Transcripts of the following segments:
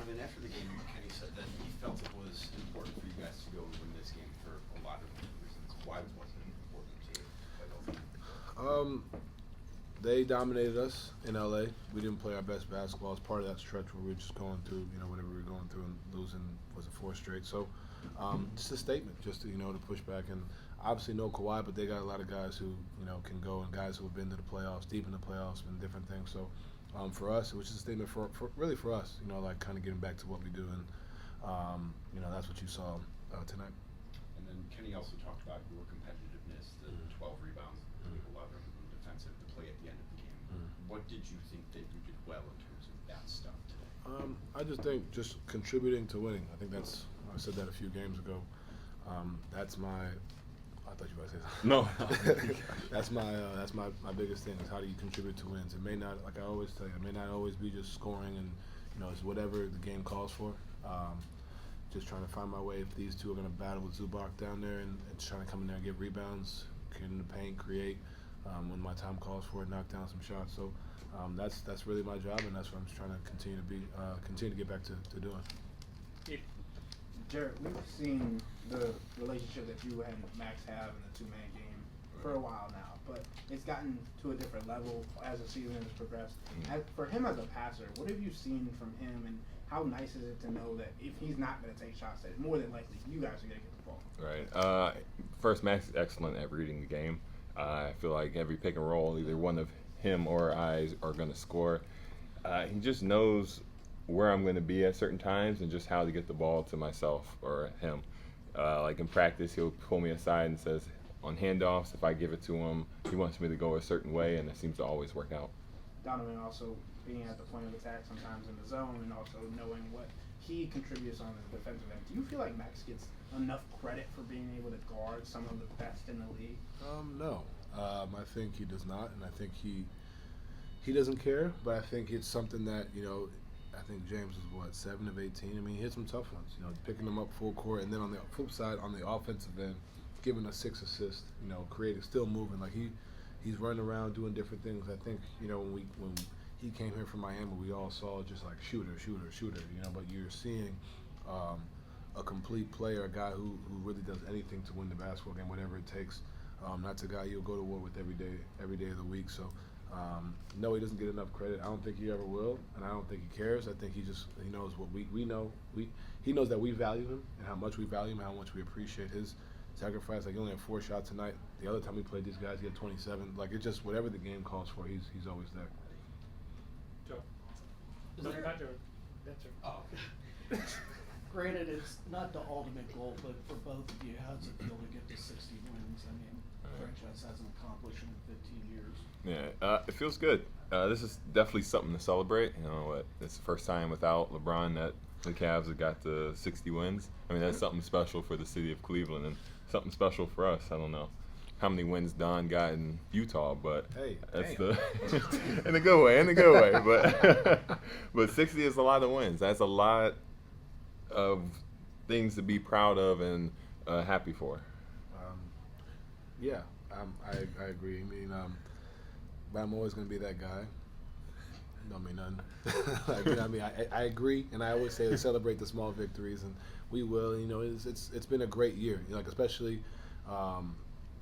Donovan, after the game, Kenny said that he felt it was important for you guys to go and win this game for a lot of reasons. Why was it important to play over? They dominated us in LA. We didn't play our best basketball. It's part of that stretch where we were just going through, whatever we were going through and losing, was it 4 straight? So, just a statement, just to, to push back. And obviously no Kawhi, but they got a lot of guys who, can go, and guys who have been to the playoffs, deep in the playoffs, and different things. So, for us, it was just a statement for really for us, like kind of getting back to what we do, and that's what you saw tonight. And then Kenny also talked about your competitiveness, the 12 rebounds, the 11 defensive, the play at the end of the game. What did you think that you did well in terms of that stuff today? I just think just contributing to winning. I think I said that a few games ago. That's my. I thought you were going to say something. No. that's my biggest thing is how do you contribute to wins. It may not, like I always tell you, it may not always be just scoring and, it's whatever the game calls for. Just trying to find my way if these two are going to battle with Zubac down there and trying to come in there and get rebounds, get in the paint, create. When my time calls for it, knock down some shots. So that's really my job, and that's what I'm just trying to continue to get back to doing. Jarrett, we've seen the relationship that you and Max have in the two-man game for a while now, but it's gotten to a different level as the season has progressed. For him as a passer, what have you seen from him, and how nice is it to know that if he's not going to take shots, that more than likely you guys are going to get the ball? Right. First, Max is excellent at reading the game. I feel like every pick and roll, either one of him or I are going to score. He just knows where I'm going to be at certain times and just how to get the ball to myself or him. Like in practice, he'll pull me aside and says, on handoffs, if I give it to him, he wants me to go a certain way, and it seems to always work out. Donovan also being at the point of attack sometimes in the zone, and also knowing what he contributes on the defensive end. Do you feel like Max gets enough credit for being able to guard some of the best in the league? No. I think he does not, and I think he doesn't care, but I think it's something that, I think James was 7 of 18. I mean, he hit some tough ones, picking them up full court, and then on the flip side, on the offensive end, giving us 6 assists, creating, still moving. Like he's running around doing different things. I think, when he came here from Miami, we all saw just like shooter, but you're seeing a complete player, a guy who really does anything to win the basketball game, whatever it takes. That's a guy you'll go to war with every day of the week. So, no, he doesn't get enough credit. I don't think he ever will, and I don't think he cares. I think he knows what we know. He knows that we value him and how much we value him, and how much we appreciate his sacrifice. Like, he only had 4 shots tonight. The other time we played these guys, he had 27. Like, it's just whatever the game calls for, he's always there. Joe. Not Joe. That's her. Oh. Granted, it's not the ultimate goal, but for both of you, how does it feel to get to 60 wins? I mean, the franchise hasn't accomplished in 15 years. Yeah, it feels good. This is definitely something to celebrate. It's the first time without LeBron that the Cavs have got to 60 wins. I mean, that's something special for the city of Cleveland and something special for us. I don't know how many wins Don got in Utah, but that's in a good way, but 60 is a lot of wins. That's a lot of things to be proud of and happy for. I agree. I mean, but I'm always going to be that guy. Don't mean nothing. I agree, and I always say to celebrate the small victories, and we will. It's been a great year. Especially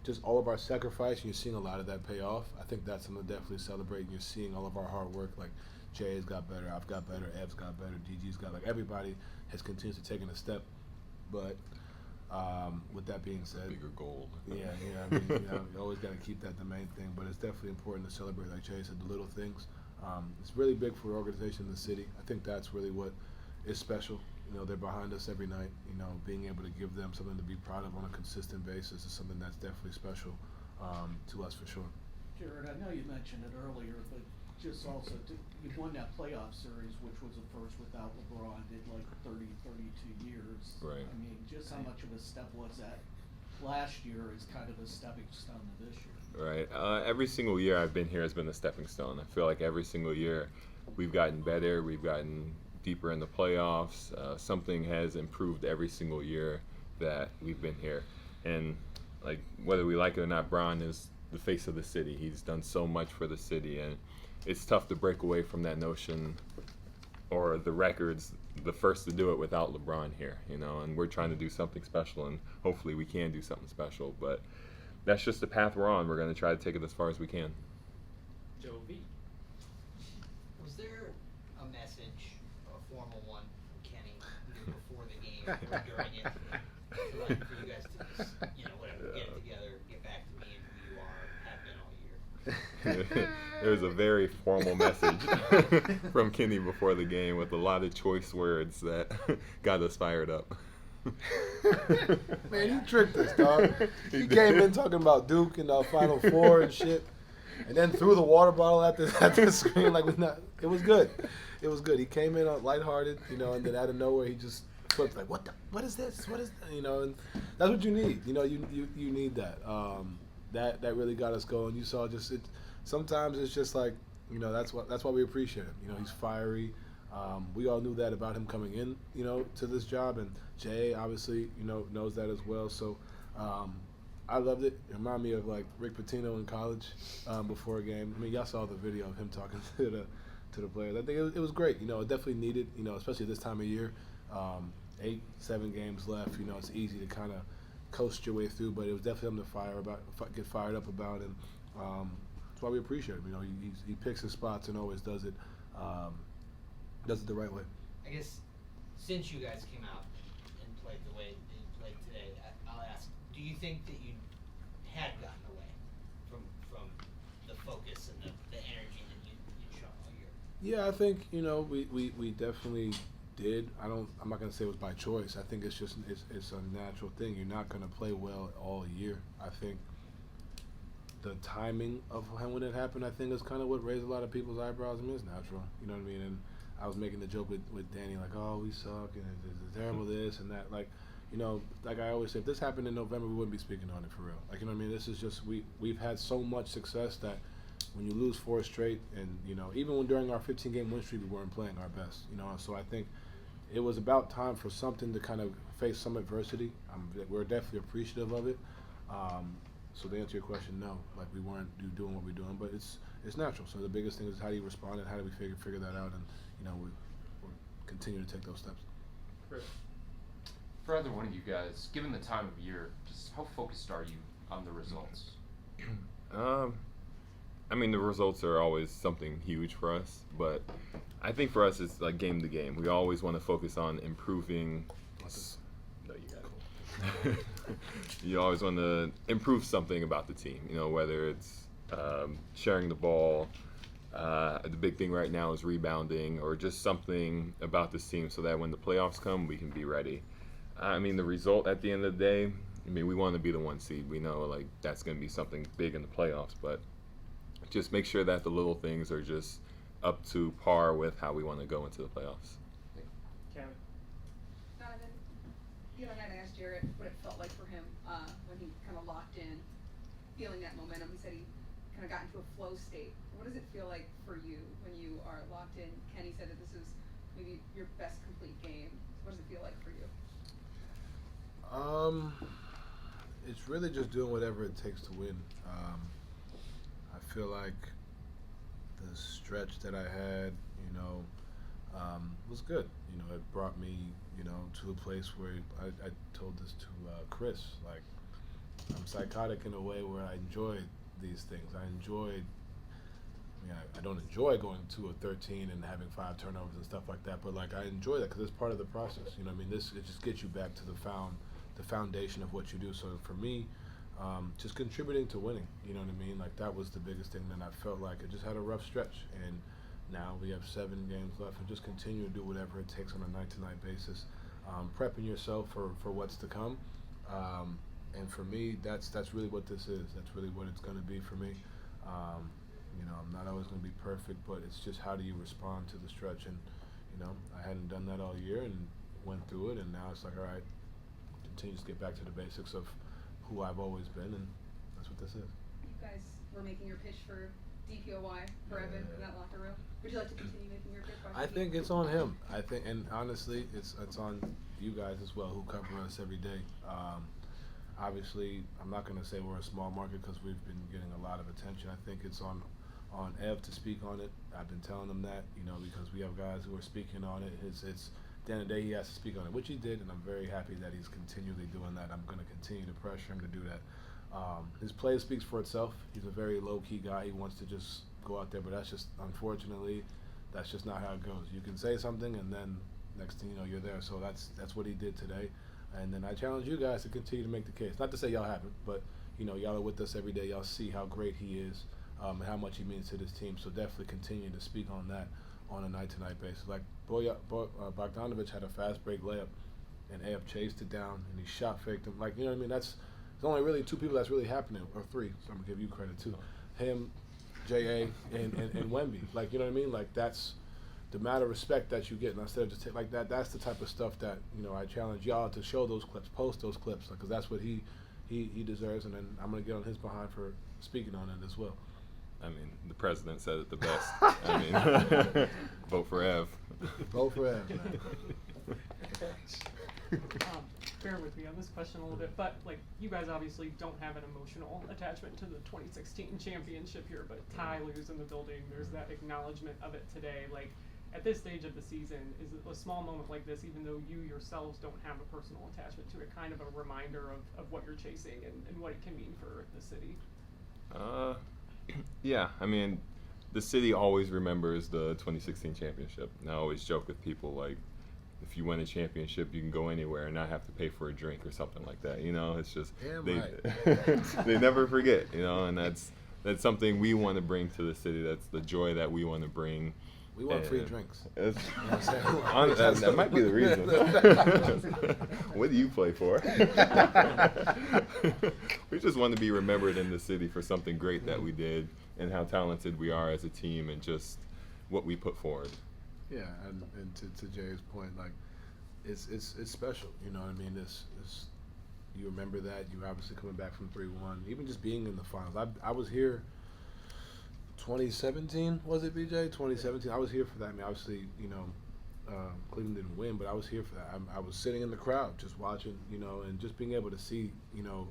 just all of our sacrifice, and you're seeing a lot of that pay off. I think that's something to definitely celebrate. And you're seeing all of our hard work. Like Jay's got better, I've got better, Ev's got better, DG's got everybody has continuously taken a step. But with that being said, bigger goal. Yeah. You always got to keep that the main thing. But it's definitely important to celebrate, like Jay said, the little things. It's really big for the organization in the city. I think that's really what is special. They're behind us every night. Being able to give them something to be proud of on a consistent basis is something that's definitely special to us for sure. Jarrett, I know you mentioned it earlier, but just also, you won that playoff series, which was the first without LeBron in like 30, 32 years. Right. I mean, just how much of a step was that last year is kind of a stepping stone to this year? Right. Every single year I've been here has been a stepping stone. I feel like every single year we've gotten better, we've gotten deeper in the playoffs. Something has improved every single year that we've been here. And like, whether we like it or not, Bron is the face of the city. He's done so much for the city, and it's tough to break away from that notion or the records the first to do it without LeBron here, you know, and we're trying to do something special, and hopefully we can do something special. But that's just the path we're on. We're going to try to take it as far as we can. Joe V. Was there a message, a formal one from Kenny, either before the game or during it, to, like, for you guys to just, you know, whatever, get it together, get back to being who you are, have been all year? There was a very formal message from Kenny before the game with a lot of choice words that got us fired up. Man, he tricked us, dog. He came in talking about Duke and the Final Four and shit, and then threw the water bottle at the screen like we not. It was good. It was good. He came in lighthearted, you know, and then out of nowhere he just flipped like, what is this? What is that? You know, and that's what you need. You know, you need that. That really got us going. You saw just it. Sometimes it's just like, you know, that's why we appreciate him. You know, he's fiery. We all knew that about him coming in, you know, to this job, and Jay obviously, you know, knows that as well. So I loved it. It reminded me of like Rick Pitino in college before a game. I mean, y'all saw the video of him talking to the players. I think it was great. You know, it definitely needed. You know, especially this time of year, 7 games left. You know, it's easy to kind of coast your way through, but it was definitely something to get fired up about, and that's why we appreciate him. You know, he picks his spots and always does it the right way. I guess since you guys came out and played the way that you played today, I'll ask, do you think that you had gotten away from the focus and the energy that you'd shown all year? Yeah, I think, you know, we definitely did. I'm not gonna say it was by choice. I think it's just it's a natural thing. You're not gonna play well all year. I think the timing of when it happened, I think, is kind of what raised a lot of people's eyebrows. I mean, it's natural. You know what I mean? And I was making the joke with Danny, like, oh, we suck, and it's terrible this and that. Like, you know, like I always say, if this happened in November, we wouldn't be speaking on it for real. Like, you know what I mean? This is just, we've had so much success that when you lose 4 straight, and, you know, even when during our 15-game win streak, we weren't playing our best, you know. So I think it was about time for something to kind of face some adversity. We're definitely appreciative of it. So to answer your question, no, like we weren't doing what we're doing, but it's natural. So the biggest thing is how do you respond and how do we figure that out, and you know we'll continue to take those steps. Chris. For either one of you guys, given the time of year, just how focused are you on the results? I mean, the results are always something huge for us, but I think for us it's like game to game. We always want to focus on improving. No, you got it. You always want to improve something about the team, you know, whether it's sharing the ball. The big thing right now is rebounding, or just something about this team so that when the playoffs come, we can be ready. I mean, the result at the end of the day, I mean, we want to be the 1 seed. We know, like, that's going to be something big in the playoffs, but just make sure that the little things are just up to par with how we want to go into the playoffs. Kevin. Donovan, the other night I asked Jarrett what it felt like for him when he kind of locked in, feeling that momentum. He said he kind of got into a flow state. What does it feel like for you when you are locked in? Kenny said that this is maybe your best complete game. What does it feel like for you? It's really just doing whatever it takes to win. I feel like the stretch that I had, you know, was good. You know, it brought me, you know, to a place where I told this to Chris, like, I'm psychotic in a way where I enjoyed these things. I don't enjoy going 2 of 13 and having 5 turnovers and stuff like that, but like I enjoy that because it's part of the process. You know what I mean? It just gets you back to the foundation of what you do. So for me, just contributing to winning, you know what I mean? Like that was the biggest thing. Then I felt like I just had a rough stretch, and now we have 7 games left, and just continue to do whatever it takes on a night-to-night basis, prepping yourself for what's to come. And for me, that's really what this is. That's really what it's going to be for me. You know, I'm not always going to be perfect, but it's just how do you respond to the stretch. And, you know, I hadn't done that all year and went through it, and now it's like, all right, continue to get back to the basics of who I've always been, and that's what this is. You guys were making your pitch for DPOY for Evan in that locker room. Would you like to continue making your pitch? I think it's on him. I think, and honestly, it's on you guys as well who cover us every day. Obviously, I'm not going to say we're a small market because we've been getting a lot of attention. I think it's on Ev to speak on it. I've been telling them that, you know, because we have guys who are speaking on it. It's the end of the day, he has to speak on it, which he did, and I'm very happy that he's continually doing that. I'm going to continue to pressure him to do that. His play speaks for itself. He's a very low-key guy. He wants to just go out there, but that's just, unfortunately, that's just not how it goes. You can say something, and then next thing you know, you're there. So that's what he did today. And then I challenge you guys to continue to make the case. Not to say y'all haven't, but, you know, y'all are with us every day. Y'all see how great he is and how much he means to this team. So definitely continue to speak on that on a night-to-night basis. Like, Bogdanovich had a fast break layup, and Ayab chased it down, and he shot faked him. Like, you know what I mean? There's only really two people that's really happening, or three, so I'm going to give you credit, too. Him, J.A., and Wemby. Like, you know what I mean? Like, that's the amount of respect that you get. And instead of just like that, that's the type of stuff that, you know, I challenge y'all to show those clips, post those clips, because that's what he deserves, and then I'm going to get on his behind for speaking on it as well. I mean, the president said it the best. I mean, vote for Ev. Vote for Ev, man. Bear with me on this question a little bit, but like you guys obviously don't have an emotional attachment to the 2016 championship here, but Ty Lue's in the building. There's that acknowledgement of it today. Like at this stage of the season, is a small moment like this, even though you yourselves don't have a personal attachment to it, kind of a reminder of what you're chasing and what it can mean for the city? Yeah, I mean, the city always remembers the 2016 championship. And I always joke with people, like, if you win a championship, you can go anywhere and not have to pay for a drink or something like that. You know, it's just they never forget. You know, and that's something we want to bring to the city. That's the joy that we want to bring. We want free drinks. That might be the reason. What do you play for? We just want to be remembered in the city for something great that we did and how talented we are as a team and just what we put forward. Yeah, and to Jay's point, like it's special. You know what I mean? This you remember that. You obviously coming back from 3-1, even just being in the finals. I was here. 2017 was it, BJ? 2017. I was here for that. I mean, obviously, you know, Cleveland didn't win, but I was here for that. I was sitting in the crowd, just watching, you know, and just being able to see, you know,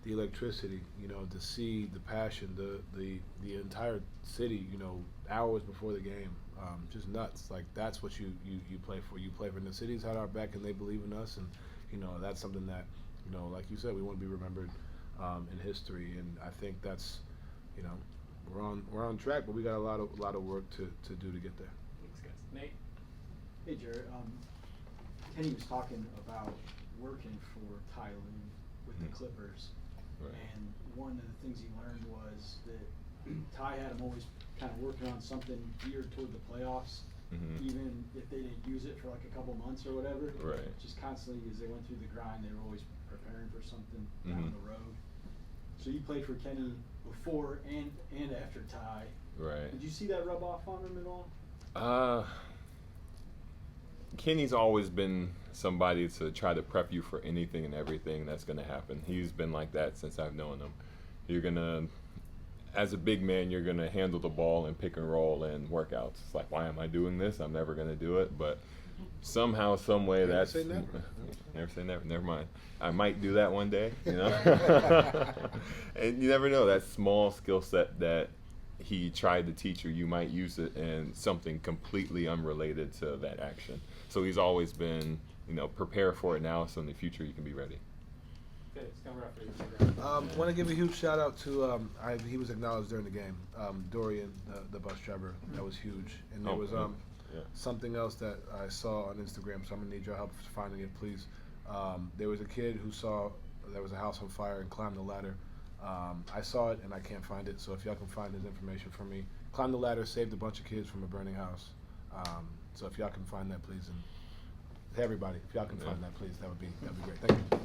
the electricity, you know, to see the passion, the entire city, you know, hours before the game, just nuts. Like that's what you play for. You play for. And the city's had our back, and they believe in us, and you know, that's something that, you know, like you said, we want to be remembered in history, and I think that's, you know. We're on track, but we got a lot of work to do to get there. Thanks, guys. Nate? Hey, Jarrett. Kenny was talking about working for Ty Lue with the Clippers, Right. and one of the things he learned was that Ty had him always kind of working on something geared toward the playoffs, even if they didn't use it for like a couple months or whatever. Right. Just constantly, as they went through the grind, they were always preparing for something down the road. So you played for Kenny before and after Ty. Right. Did you see that rub off on him at all? Kenny's always been somebody to try to prep you for anything and everything that's going to happen. He's been like that since I've known him. You're going to, as a big man, you're going to handle the ball and pick and roll and workouts. It's like, why am I doing this? I'm never going to do it. But somehow, some way, that's... Never say never. Never say never. Never mind. I might do that one day, you know? And you never know. That small skill set that he tried to teach you, you might use it in something completely unrelated to that action. So he's always been, you know, prepare for it now so in the future you can be ready. Okay, it's coming up for you. Want to give a huge shout out to he was acknowledged during the game. Dorian, the bus driver, that was huge. And there was something else that I saw on Instagram, so I'm gonna need your help finding it, please. There was a kid who saw there was a house on fire and climbed the ladder. I saw it and I can't find it, so if y'all can find his information for me, climbed the ladder, saved a bunch of kids from a burning house. So if y'all can find that, please, and everybody, if y'all can find that, please, that would be great. Thank you.